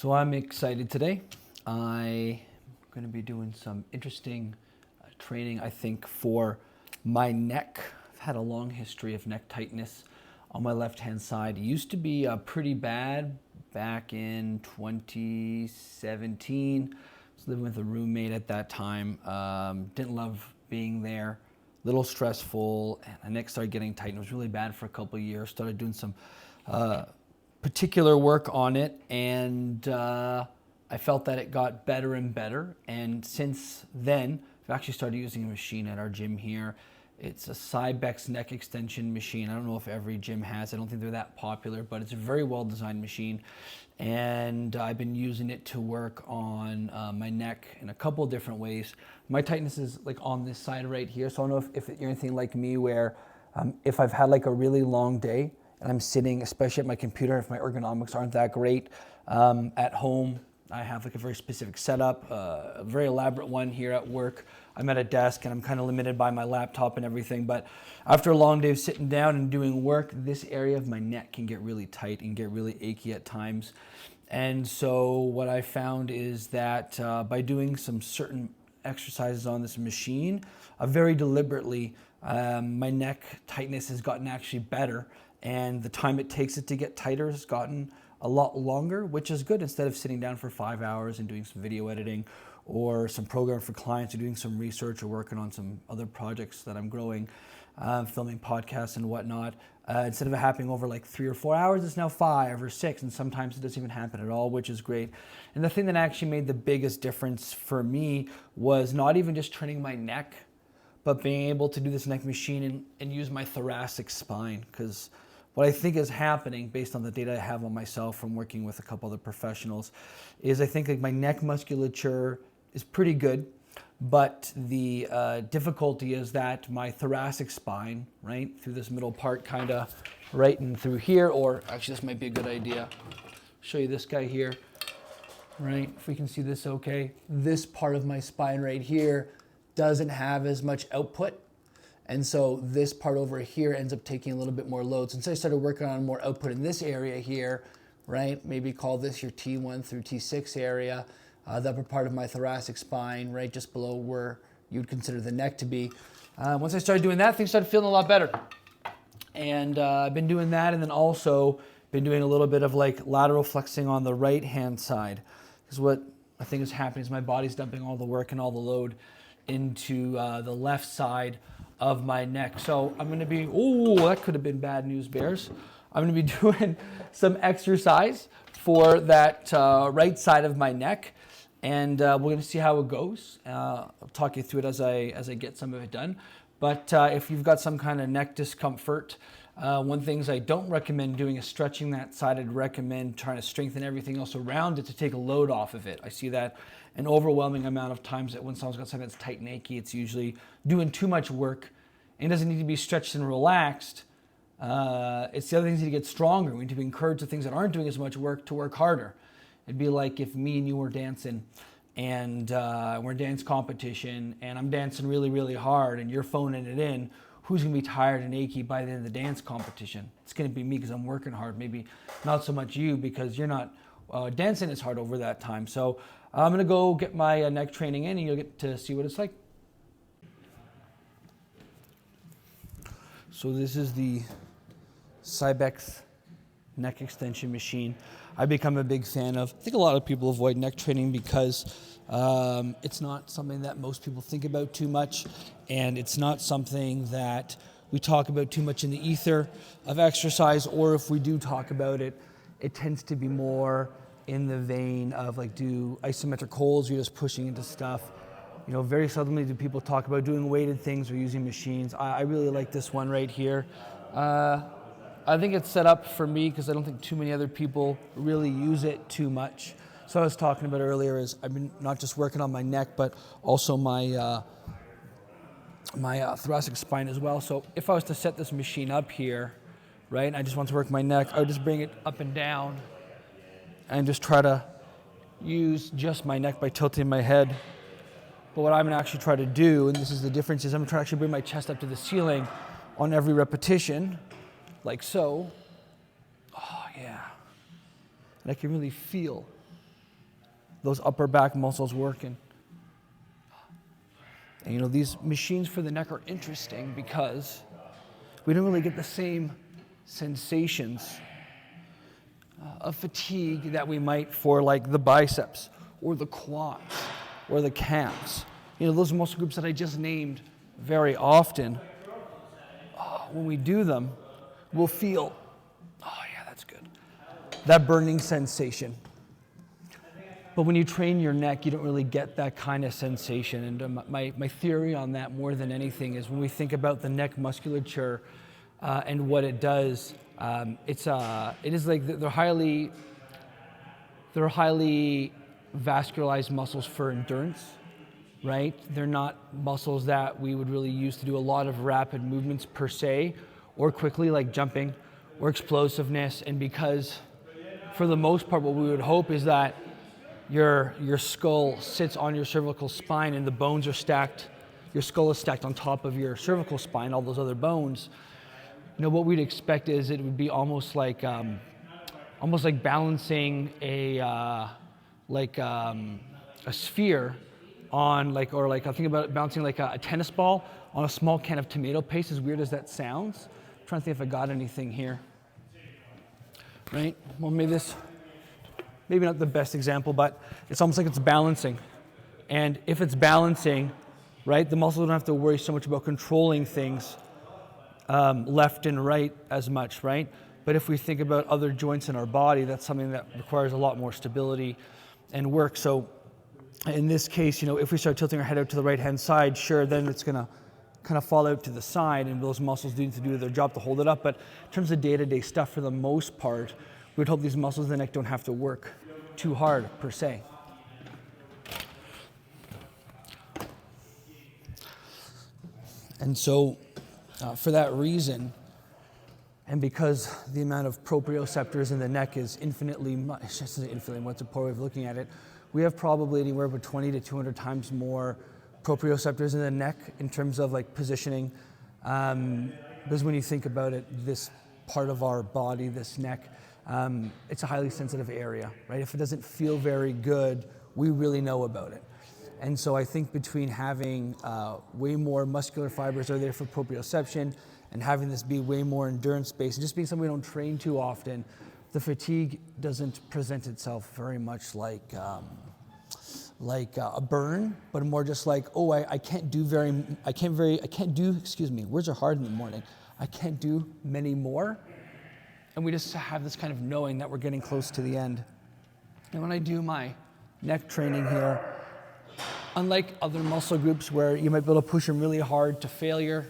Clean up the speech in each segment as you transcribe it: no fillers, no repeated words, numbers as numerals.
So I'm excited today. I'm going to be doing some interesting training, I think, for my neck. I've had a long history of neck tightness on my left-hand side. It used to be pretty bad back in 2017. I was living with a roommate at that time. Didn't love being there. Little stressful. And my neck started getting tight. And it was really bad for a couple of years. Started doing some particular work on it, and I felt that it got better and better. And since then, I've actually started using a machine at our gym here. It's a Cybex neck extension machine. I don't know if every gym has. I don't think they're that popular, but it's a very well-designed machine. And I've been using it to work on my neck in a couple of different ways. My tightness is like on this side right here. So I don't know if you're anything like me where if I've had like a really long day, and I'm sitting, especially at my computer, if my ergonomics aren't that great. At home, I have like a very specific setup, a very elaborate one here at work. I'm at a desk and I'm kind of limited by my laptop and everything, but after a long day of sitting down and doing work, this area of my neck can get really tight and get really achy at times. And so what I found is that by doing some certain exercises on this machine, very deliberately, my neck tightness has gotten actually better. And the time it takes it to get tighter has gotten a lot longer, which is good. Instead of sitting down for 5 hours and doing some video editing or some program for clients or doing some research or working on some other projects that I'm growing, filming podcasts and whatnot, instead of it happening over like 3 or 4 hours, it's now 5 or 6, and sometimes it doesn't even happen at all, which is great. And the thing that actually made the biggest difference for me was not even just training my neck, but being able to do this neck machine and use my thoracic spine, because what I think is happening, based on the data I have on myself from working with a couple other professionals, is I think like my neck musculature is pretty good, but the difficulty is that my thoracic spine, right, through this middle part, kind of right and through here, or actually this might be a good idea. Show you this guy here, right? If we can see this okay. This part of my spine right here doesn't have as much output. And so this part over here ends up taking a little bit more load. Since I started working on more output in this area here, right, maybe call this your T1 through T6 area, the upper part of my thoracic spine, right, just below where you'd consider the neck to be. Once I started doing that, things started feeling a lot better. And I've been doing that, and then also been doing a little bit of like lateral flexing on the right-hand side. Because what I think is happening is my body's dumping all the work and all the load into the left side of my neck. So I'm going to be, that could have been bad news, Bears. I'm going to be doing some exercise for that right side of my neck, and we're going to see how it goes. I'll talk you through it as I get some of it done. But if you've got some kind of neck discomfort, one things I don't recommend doing is stretching that side. I'd recommend trying to strengthen everything else around it to take a load off of it. I see that an overwhelming amount of times that when someone's got something that's tight and achy, it's usually doing too much work and doesn't need to be stretched and relaxed. It's the other things that get stronger. We need to be encouraged the things that aren't doing as much work to work harder. It'd be like if me and you were dancing and we're in dance competition and I'm dancing really, really hard and you're phoning it in. Who's going to be tired and achy by the end of the dance competition? It's going to be me because I'm working hard. Maybe not so much you because you're not dancing as hard over that time. So I'm going to go get my neck training in and you'll get to see what it's like. So this is the Cybex neck extension machine I've become a big fan of. I think a lot of people avoid neck training because it's not something that most people think about too much, and it's not something that we talk about too much in the ether of exercise, or if we do talk about it, it tends to be more in the vein of like do isometric holds, you're just pushing into stuff. You know, very seldomly do people talk about doing weighted things or using machines. I really like this one right here. I think it's set up for me because I don't think too many other people really use it too much. So I was talking about earlier is I've been not just working on my neck, but also my thoracic spine as well. So if I was to set this machine up here, right, and I just want to work my neck, I would just bring it up and down and just try to use just my neck by tilting my head. But what I'm going to actually try to do, and this is the difference, is I'm going to try to actually bring my chest up to the ceiling on every repetition, like so. Oh, yeah. And I can really feel those upper back muscles working. And these machines for the neck are interesting because we don't really get the same sensations of fatigue that we might for like the biceps or the quads or the calves. Those muscle groups that I just named very often, when we do them, we'll feel, oh yeah, that's good, that burning sensation. But when you train your neck, you don't really get that kind of sensation. And my theory on that more than anything is when we think about the neck musculature and what it does, it is like they're highly vascularized muscles for endurance, right? They're not muscles that we would really use to do a lot of rapid movements per se, or quickly like jumping or explosiveness. And because for the most part, what we would hope is that your skull sits on your cervical spine and the bones are stacked, your skull is stacked on top of your cervical spine, all those other bones. What we'd expect is it would be almost like balancing a sphere on I think about it bouncing like a tennis ball on a small can of tomato paste, as weird as that sounds. I'm trying to think if I got anything here. Right? Well, maybe not the best example, but it's almost like it's balancing. And if it's balancing, right, the muscles don't have to worry so much about controlling things left and right as much, right? But if we think about other joints in our body, that's something that requires a lot more stability and work. So in this case, if we start tilting our head out to the right-hand side, sure, then it's going to kind of fall out to the side, and those muscles need to do their job to hold it up. But in terms of day-to-day stuff, for the most part, we'd hope these muscles in the neck don't have to work too hard, per se. And so, for that reason, and because the amount of proprioceptors in the neck is infinitely much, what's a poor way of looking at it, we have probably anywhere but 20 to 200 times more proprioceptors in the neck in terms of like positioning. Because when you think about it, this part of our body, this neck, it's a highly sensitive area, right? If it doesn't feel very good, we really know about it. And so I think between having way more muscular fibers are there for proprioception and having this be way more endurance-based, and just being something we don't train too often, the fatigue doesn't present itself very much like a burn, but more just like, oh, I can't do, words are hard in the morning. I can't do many more. And we just have this kind of knowing that we're getting close to the end. And when I do my neck training here, unlike other muscle groups where you might be able to push them really hard to failure,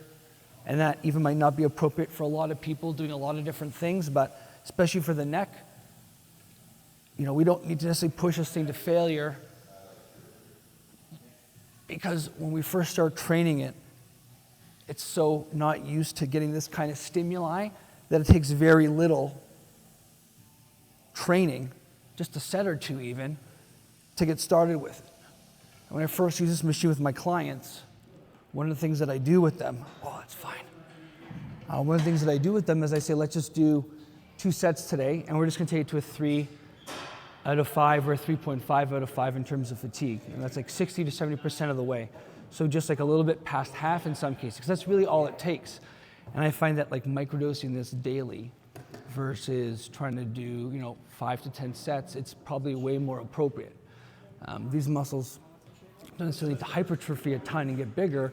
and that even might not be appropriate for a lot of people doing a lot of different things, but especially for the neck, we don't need to necessarily push this thing to failure, because when we first start training it, it's so not used to getting this kind of stimuli that it takes very little training, just a set or two even, to get started with it. And when I first use this machine with my clients, one of the things that I do with them, it's fine. One of the things that I do with them is I say, let's just do 2 sets today, and we're just going to take it to a 3 out of 5 or a 3.5 out of 5 in terms of fatigue. And that's like 60 to 70% of the way. So just like a little bit past half in some cases, because that's really all it takes. And I find that like microdosing this daily versus trying to do, 5 to 10 sets, it's probably way more appropriate. These muscles don't necessarily need to hypertrophy a ton and get bigger.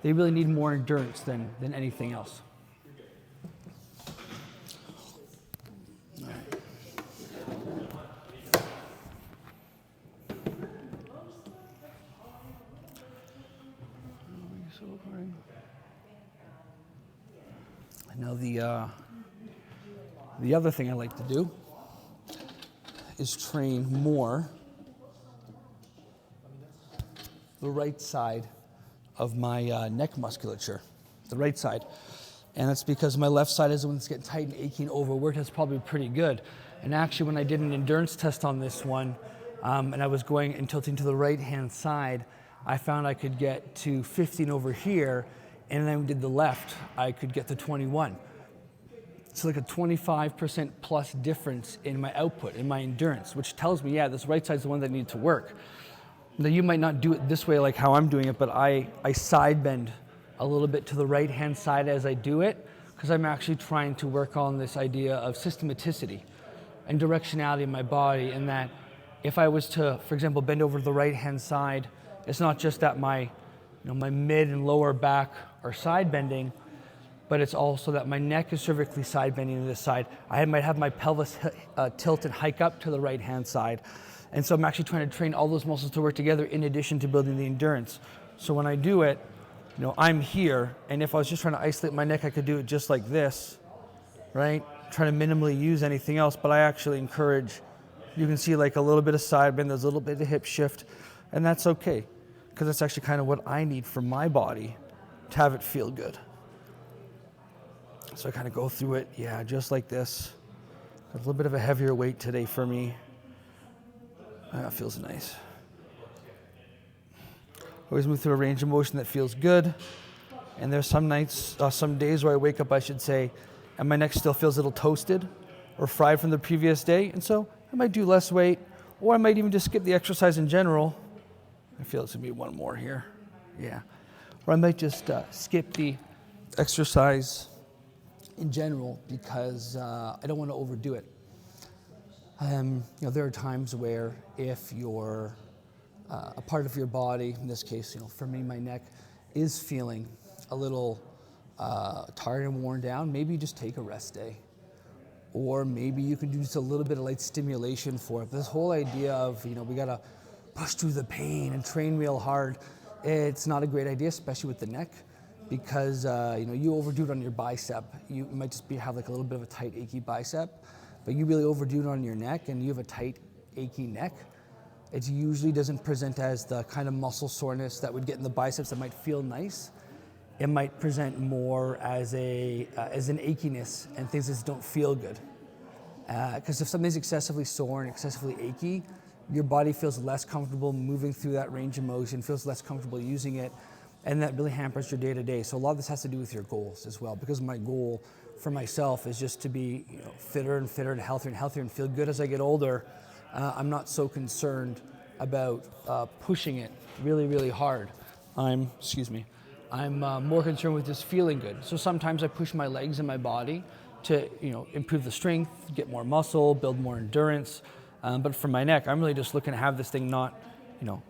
They really need more endurance than anything else. All right. Now the other thing I like to do is train more the right side of my neck musculature, the right side. And that's because my left side is the one that's getting tight and aching, overworked. That's probably pretty good. And actually, when I did an endurance test on this one, and I was going and tilting to the right-hand side, I found I could get to 15 over here, and then when I did the left, I could get to 21. It's like a 25% plus difference in my output, in my endurance, which tells me, yeah, this right side's the one that needs to work. Now, you might not do it this way like how I'm doing it, but I side bend a little bit to the right-hand side as I do it, because I'm actually trying to work on this idea of systematicity and directionality in my body, and that if I was to, for example, bend over to the right-hand side, it's not just that my mid and lower back are side bending, but it's also that my neck is cervically side bending to this side. I might have my pelvis tilt and hike up to the right-hand side. And so I'm actually trying to train all those muscles to work together in addition to building the endurance. So when I do it, I'm here, and if I was just trying to isolate my neck, I could do it just like this, right? Trying to minimally use anything else, but I actually encourage, you can see like a little bit of side bend, there's a little bit of hip shift, and that's okay, because that's actually kind of what I need for my body to have it feel good. So I kind of go through it, yeah, just like this. A little bit of a heavier weight today for me. That feels nice. Always move through a range of motion that feels good. And there's some nights, some days where I wake up, I should say, and my neck still feels a little toasted or fried from the previous day. And so I might do less weight, or I might even just skip the exercise in general. I feel it's gonna be one more here. Yeah. Or I might just skip the exercise in general because I don't want to overdo it. There are times where if you're a part of your body, in this case, for me, my neck is feeling a little tired and worn down, maybe you just take a rest day. Or maybe you can do just a little bit of light stimulation for it. This whole idea of, we gotta push through the pain and train real hard, it's not a great idea, especially with the neck. Because you overdo it on your bicep. You might just have like a little bit of a tight, achy bicep, but you really overdo it on your neck and you have a tight, achy neck. It usually doesn't present as the kind of muscle soreness that would get in the biceps that might feel nice. It might present more as an achiness and things that don't feel good. Because if something's excessively sore and excessively achy, your body feels less comfortable moving through that range of motion, feels less comfortable using it, and that really hampers your day-to-day. So a lot of this has to do with your goals as well, because my goal for myself is just to be fitter and fitter and healthier and feel good as I get older. I'm not so concerned about pushing it really, really hard. I'm more concerned with just feeling good. So sometimes I push my legs and my body to improve the strength, get more muscle, build more endurance. But for my neck, I'm really just looking to have this thing not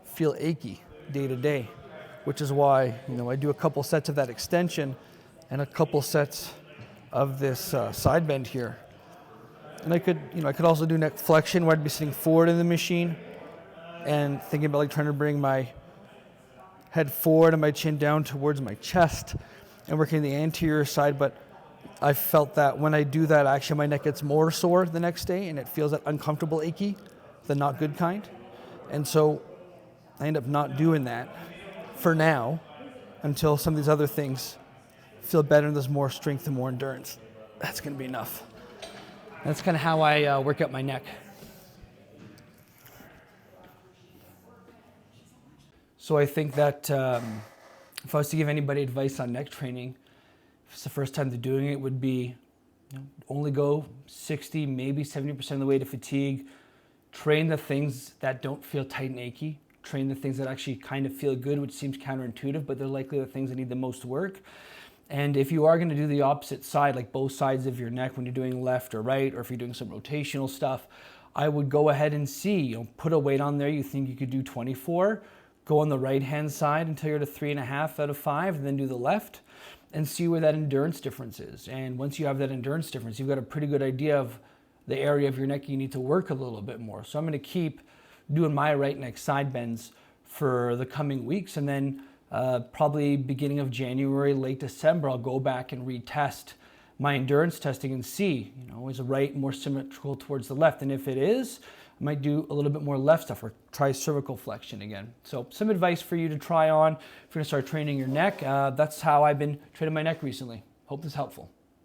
feel achy day to day, which is why I do a couple sets of that extension and a couple sets of this side bend here. And I could also do neck flexion where I'd be sitting forward in the machine and thinking about trying to bring my head forward and my chin down towards my chest and working the anterior side. But I felt that when I do that, actually my neck gets more sore the next day and it feels that uncomfortable achy, the not good kind. And so I end up not doing that for now until some of these other things feel better and there's more strength and more endurance. That's going to be enough. That's kind of how I work out my neck. So I think that if I was to give anybody advice on neck training, if it's the first time they're doing it, would be only go 60, maybe 70% of the way to fatigue. Train the things that don't feel tight and achy. Train the things that actually kind of feel good, which seems counterintuitive, but they're likely the things that need the most work. And if you are going to do the opposite side, like both sides of your neck when you're doing left or right, or if you're doing some rotational stuff, I would go ahead and see, put a weight on there you think you could do 24, go on the right-hand side until you're at a 3.5 out of 5, and then do the left, and see where that endurance difference is. And once you have that endurance difference, you've got a pretty good idea of the area of your neck you need to work a little bit more. So I'm going to keep doing my right neck side bends for the coming weeks, and then probably beginning of January, late December, I'll go back and retest my endurance testing and see, is the right more symmetrical towards the left? And if it is, I might do a little bit more left stuff or try cervical flexion again. So some advice for you to try on if you're going to start training your neck. That's how I've been training my neck recently. Hope this is helpful.